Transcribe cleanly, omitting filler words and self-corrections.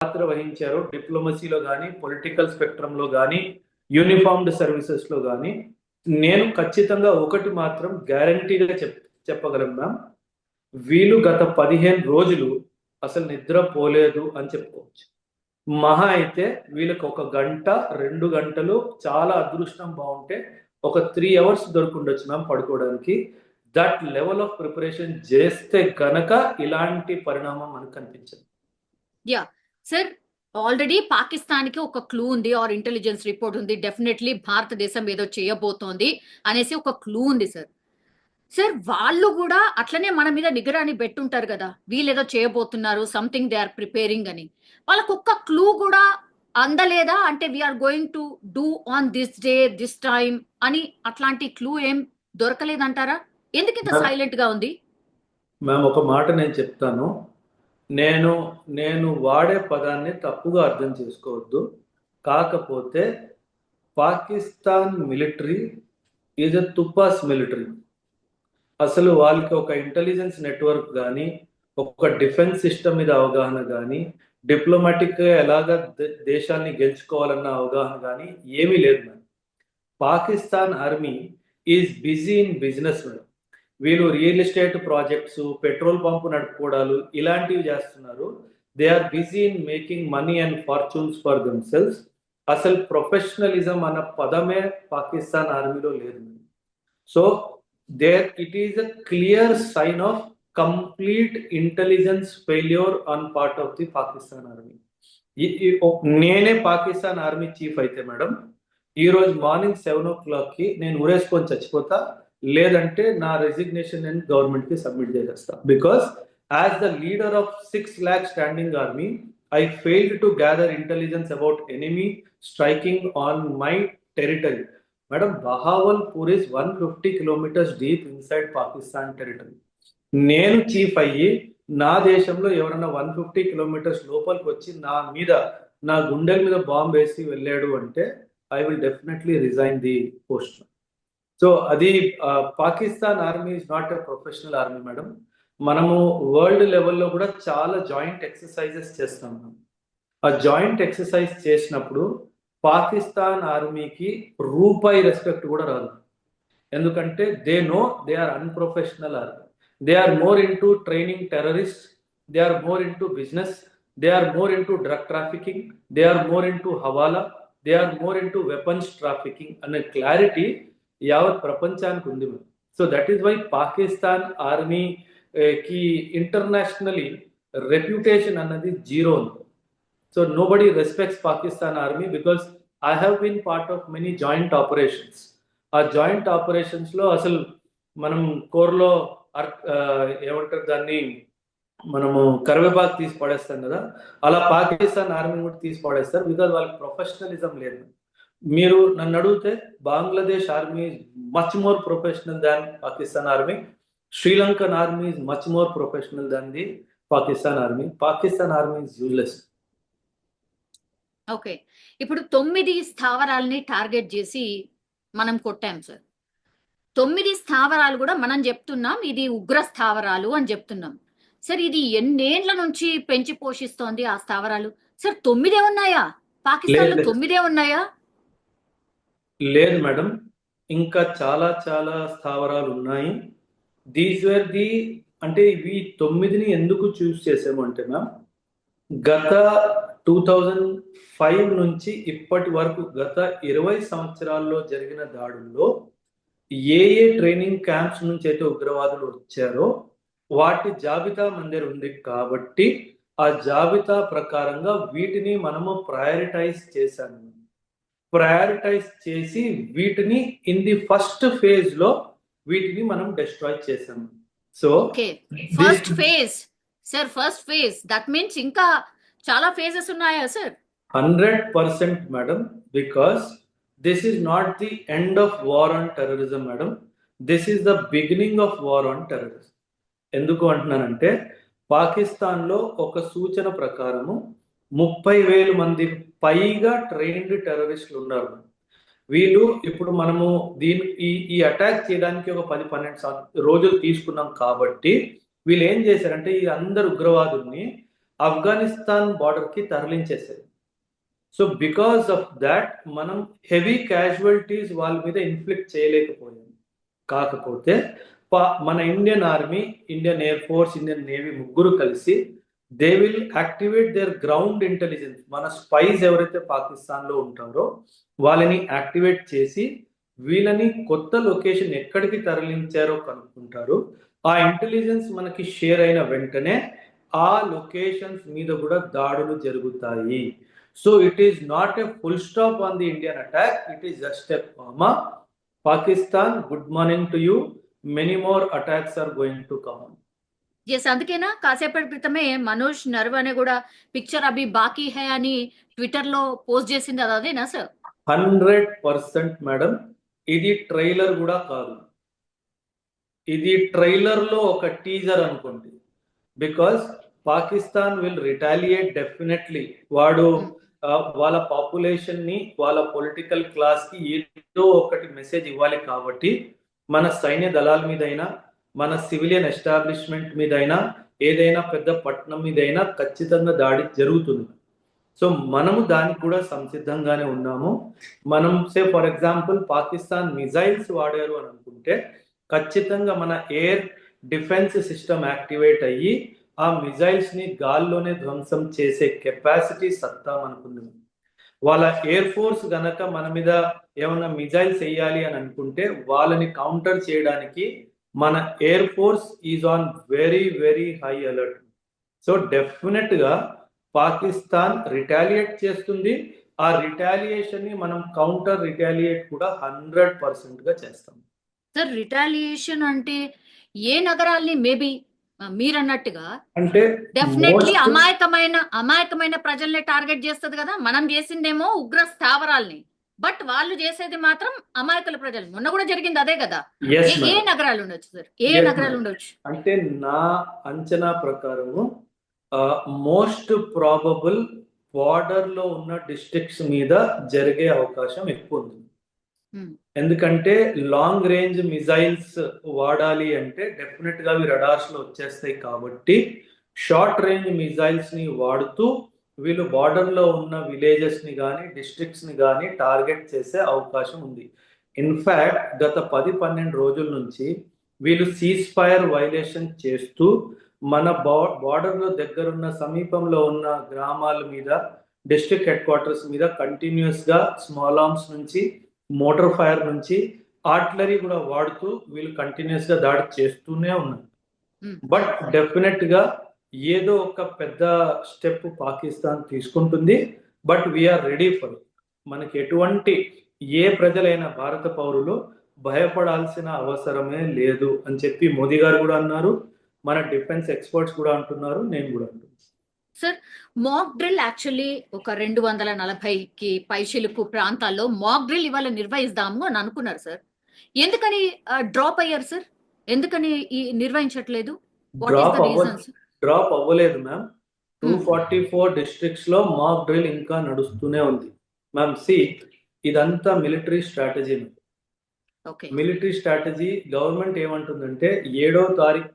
పాత్ర వహించారో డిప్లొమసీలో కానీ, పొలిటికల్ స్పెక్ట్రంలో కానీ, యూనిఫార్మ్డ్ సర్వీసెస్లో కానీ, నేను ఖచ్చితంగా ఒకటి మాత్రం గ్యారంటీగా చెప్పగలను మ్యామ్. వీళ్ళు గత 15 రోజులు అసలు నిద్రపోలేదు అని చెప్పుకోవచ్చు. మహా అయితే వీళ్ళకి 1 గంట 2 గంటలు చాలా అదృష్టం బాగుంటే ఒక 3 అవర్స్ దొరుకుండొచ్చు మ్యామ్ పడుకోవడానికి. దట్ లెవెల్ ఆఫ్ ప్రిపరేషన్ చేస్తే గనక ఇలాంటి పరిణామం మనకు కనిపించదు. యా సార్, ఆల్రెడీ పాకిస్తాన్కి ఒక క్లూ ఉంది ఆర్ ఇంటెలిజెన్స్ రిపోర్ట్ ఉంది, డెఫినెట్లీ భారతదేశం ఏదో చేయబోతోంది అనేసి ఒక క్లూ ఉంది సార్. సార్ వాళ్ళు కూడా అట్లనే మన మీద నిగరాని పెట్టుంటారు కదా, వీళ్ళు ఏదో చేయబోతున్నారు, సంథింగ్ దే ఆర్ ప్రిపేరింగ్ అని. వాళ్ళకు ఒక్క క్లూ కూడా అందలేదా? అంటే we are going to do on this day this time అని అట్లాంటి క్లూ ఏం దొరకలేదంటారా? ఎందుకు ఇంత సైలెంట్ గా ఉంది? మ్యామ్ ఒక మాట నేను చెప్తాను. నేను వాడే పదాన్ని తప్పుగా అర్థం చేసుకోవద్దు. కాకపోతే పాకిస్తాన్ మిలిటరీ ఈజ్ ఎ తుపాస్ మిలిటరీ. అసలు వాళ్ళకి ఒక ఇంటెలిజెన్స్ నెట్వర్క్ కానీ, ఒక డిఫెన్స్ సిస్టమ్ మీద అవగాహన కానీ, డిప్లొమాటిక్ ఎలాగ దేశాన్ని గెలుచుకోవాలన్న అవగాహన కానీ ఏమీ లేదు madam. Pakistan army is busy in business madam. వీళ్ళు real estate projects, petrol pump నడుపుకోవడాలు ఇలాంటివి చేస్తున్నారు. They are busy in making money and fortunes for themselves. అసలు ప్రొఫెషనలిజం అన్న పదమే పాకిస్తాన్ ఆర్మీలో లేదు. So there it is a clear sign of complete intelligence failure on part of the Pakistan army. నేనే Pakistan army chief అయితే మేడం, ఈ రోజు మార్నింగ్ 7 o'clock నేను ఊరేసుకొని చచ్చిపోతా, లేదంటే నా రెసిగ్నేషన్ నేను గవర్నమెంట్ కి సబ్మిట్ చేసేస్తా. Because as the leader of 6 lakh standing army, I failed to gather intelligence about enemy striking on my territory. Madam, Bahawalpur is 150 kilometers deep inside Pakistan territory. నేను చీఫ్ అయ్యి నా దేశంలో ఎవరైనా 150 kilometers లోపలికి వచ్చి నా గుండెల మీద బాంబు వేసి వెళ్ళాడు అంటే I will definitely resign the post. So అది Pakistan army is not a professional army madam. మనము వరల్డ్ లెవెల్లో కూడా చాలా జాయింట్ ఎక్సర్సైజెస్ చేస్తాం. ఆ జాయింట్ ఎక్సర్సైజ్ చేసినప్పుడు పాకిస్తాన్ ఆర్మీకి రూపాయి రెస్పెక్ట్ కూడా రాదు. ఎందుకంటే they know they are unprofessional army. They are more into training terrorist, they are more into business, they are more into drug trafficking, they are more into hawala, they are more into weapons trafficking అనే clarity యావత్ ప్రపంచానికి ఉంది. So that is why Pakistan army కి internationally reputation అన్నది zero ఉంది. So nobody respects Pakistan army because I have been part of many joint operations. ఆ joint operations లో అసలు మనం కోర్లో ఏమంటారు దాన్ని, మనము కరివేపాకు తీసి పడేస్తాం కదా, అలా పాకిస్తాన్ ఆర్మీ కూడా తీసి పడేస్తారు. బికాజ్ వాళ్ళకి ప్రొఫెషనలిజం లేదు. మీరు నన్ను అడిగితే Bangladesh army is much more professional than Pakistan army. Sri Lankan army is much more professional than the Pakistan army. Pakistan army is useless. Okay, ఇప్పుడు 9 స్థావరాలని టార్గెట్ చేసి మనం కొట్టాం సార్. 9 స్థావరాలు కూడా మనం చెప్తున్నాం ఇది ఉగ్ర స్థావరాలు అని చెప్తున్నాం సార్. ఇది ఎన్నేళ్ల నుంచి పెంచి పోషిస్తోంది ఆ స్థావరాలు? సార్ 9 ఉన్నాయా? పాకిస్తాన్ లో 9 ఉన్నాయా? లేదు మేడం, ఇంకా చాలా చాలా స్థావరాలు ఉన్నాయి. దీస్ వేర్ ది, అంటే ఇవి 9ని ఎందుకు చూస్ చేసాము అంటే మ్యామ్, గత 2005 నుంచి ఇప్పటి వరకు గత 20 సంవత్సరాల్లో జరిగిన దాడుల్లో ఏ ట్రైనింగ్ క్యాంప్స్ నుంచి అయితే ఉగ్రవాదులు వచ్చారో వాటి జాబితా మన దగ్గర ఉంది. కాబట్టి ఆ జాబితా ప్రకారంగా వీటిని మనము ప్రయారిటైజ్ చేశాము. ప్రయారిటైజ్ చేసి వీటిని ఇన్ ది ఫస్ట్ ఫేజ్ లో వీటిని మనం డిస్ట్రాయ్ చేసాము. So first phase sir, first phase that means ఇంకా చాలా ఫేజెస్ ఉన్నాయా sir? 100% madam, because this is not the end of war on terrorism madam, this is the beginning of war on terrorism. ఎందుకు అంటున్నానంటే పాకిస్తాన్ లో ఒక సూచన ప్రకారము 30,000 మంది పైగా ట్రైన్డ్ టెర్రరిస్టులు ఉన్నారు. వీళ్ళు ఇప్పుడు మనము ఈ అటాక్ చేయడానికి ఒక 10-12 రోజులు తీసుకున్నాం. కాబట్టి వీళ్ళు ఏం చేశారంటే ఈ అందరు ఉగ్రవాదుల్ని ఆఫ్ఘనిస్తాన్ బార్డర్ కి తరలించేశారు. సో బికాస్ ఆఫ్ దాట్ మనం హెవీ క్యాజువల్టీస్ వాళ్ళ మీద ఇన్ఫ్లిక్ట్ చేయలేకపోయాం. కాకపోతే మన Indian army, Indian air force, Indian navy ముగ్గురు కలిసి they will activate their ground intelligence. మన స్పైస్ ఎవరైతే పాకిస్తాన్ లో ఉంటారో వాళ్ళని యాక్టివేట్ చేసి వీళ్ళని కొత్త లొకేషన్ ఎక్కడికి తరలించారో కనుక్కుంటారు. ఆ ఇంటెలిజెన్స్ మనకి షేర్ అయిన వెంటనే ఆ లొకేషన్స్ మీద కూడా దాడులు జరుగుతాయి. So it is not a full stop on the Indian attack, it is just a comma. Pakistan, good morning to you, many more attacks are going to come. Yes, అందుకేనా కాసేపటి క్రితమే మనోజ్ నర్వనే కూడా పిక్చర్ అభి బాకీ హై అని ట్విట్టర్ లో post చేసింది, అది అదేనా సార్? 100% మేడం. ఇది ట్రైలర్ కూడా కాదు, ఇది ట్రైలర్ లో ఒక టీజర్ అనుకోండి. Because Pakistan will retaliate definitely. వాడు వాళ్ళ పాపులేషన్ ని, వాళ్ళ పొలిటికల్ క్లాస్ కి ఏదో ఒకటి మెసేజ్ ఇవ్వాలి కాబట్టి మన సైన్య దళాల మీదైనా, మన సివిలియన్ ఎస్టాబ్లిష్మెంట్ మీదైనా, ఏదైనా పెద్ద పట్టణం మీదైనా ఖచ్చితంగా దాడి జరుగుతుంది. సో మనము దానికి కూడా సంసిద్ధంగానే ఉన్నాము. మనం ఫర్ ఎగ్జాంపుల్ పాకిస్తాన్ మిజైల్స్ వాడారు అని అనుకుంటే ఖచ్చితంగా మన ఎయిర్ డిఫెన్స్ సిస్టమ్ యాక్టివేట్ అయ్యి ఆ మిజైల్స్ ని గాల్లోనే ధ్వంసం చేసే కెపాసిటీ, సత్తా మనకుంది. వాళ్ళ ఎయిర్ ఫోర్స్ గనక మన మీద ఏమైనా మిజైల్స్ వేయాలి అని అనుకుంటే వాళ్ళని కౌంటర్ చేయడానికి మన air force is on very very high alert. So definite గా పాకిస్తాన్ రిటాలియేట్ చేస్తుంది. ఆ రిటాలియేషన్ ని మనం కౌంటర్ రిటాలియేట్ కూడా 100% గా చేస్తాం. సార్, రిటాలియేషన్ అంటే ఏ నగరాల్ని మేబీ మీరన్నట్టుగా అంటే డెఫినెట్లీ అమాయకమైన ప్రజల్ని టార్గెట్ చేస్తుంది కదా. మనం చేసిందేమో ఉగ్ర స్థావరాల్ని, బట్ వాళ్ళు చేసేది మాత్రం అమాయకుల ప్రజలు. మొన్న కూడా జరిగింది అదే కదా. ఏ నగరాలు ఉండొచ్చు సార్? నగరాలు ఉండొచ్చు అంటే నా అంచనా ప్రకారము మోస్ట్ ప్రాబబుల్ బార్డర్ లో ఉన్న డిస్ట్రిక్ట్స్ మీద జరిగే అవకాశం ఎక్కువ ఉంది. ఎందుకంటే లాంగ్ రేంజ్ మిజైల్స్ వాడాలి అంటే డెఫినెట్ గా రడార్స్ లో వచ్చేస్తాయి కాబట్టి షార్ట్ రేంజ్ మిజైల్స్ ని వాడుతూ వీళ్ళు బార్డర్ లో ఉన్న విలేజెస్ ని కానీ, డిస్ట్రిక్ట్స్ ని కానీ టార్గెట్ చేసే అవకాశం ఉంది. ఇన్ఫాక్ట్ గత 10-12 రోజుల నుంచి వీళ్ళు సీజ్ ఫైర్ వైలేషన్ చేస్తూ మన బార్డర్ లో దగ్గరున్న సమీపంలో ఉన్న గ్రామాల మీద, డిస్ట్రిక్ట్ హెడ్ క్వార్టర్స్ మీద కంటిన్యూస్ గా స్మాల్ ఆర్మ్స్ నుంచి, మోటార్ ఫైర్ నుంచి, ఆర్టిలరీ కూడా వాడుతూ వీళ్ళు కంటిన్యూస్ గా దాడి చేస్తూనే ఉన్నారు. బట్ డెఫినెట్ గా ఏదో ఒక పెద్ద స్టెప్ పాకిస్తాన్ తీసుకుంటుంది. But we are ready for it. మనకి ఎటువంటి ఏ ప్రజలైన భారత పౌరులు భయపడాల్సిన అవసరమే లేదు అని చెప్పి మోదీ గారు కూడా అన్నారు, మన డిఫెన్స్ ఎక్స్పర్ట్స్ కూడా అంటున్నారు, నేను కూడా అంటున్నాను. సార్, మాక్ డ్రిల్ యాక్చువల్లీ ఒక 240కి పైచిలుకు ప్రాంతాల్లో మాక్ డ్రిల్ ఇవాళ నిర్వహిస్తాము అని అనుకున్నారు సార్. ఎందుకని డ్రాప్ అయ్యారు సార్? ఎందుకని నిర్వహించట్లేదు? డ్రాప్ అవ్వలేదు మ్యామ్. 244 డిస్ట్రిక్ట్స్ లో మాక్ డ్రిల్ ఇంకా నడుస్తూనే ఉంది మ్యామ్. ఇదంతా military strategy. Military strategy. Government ఏమంటుందంటే 7వ తారీఖు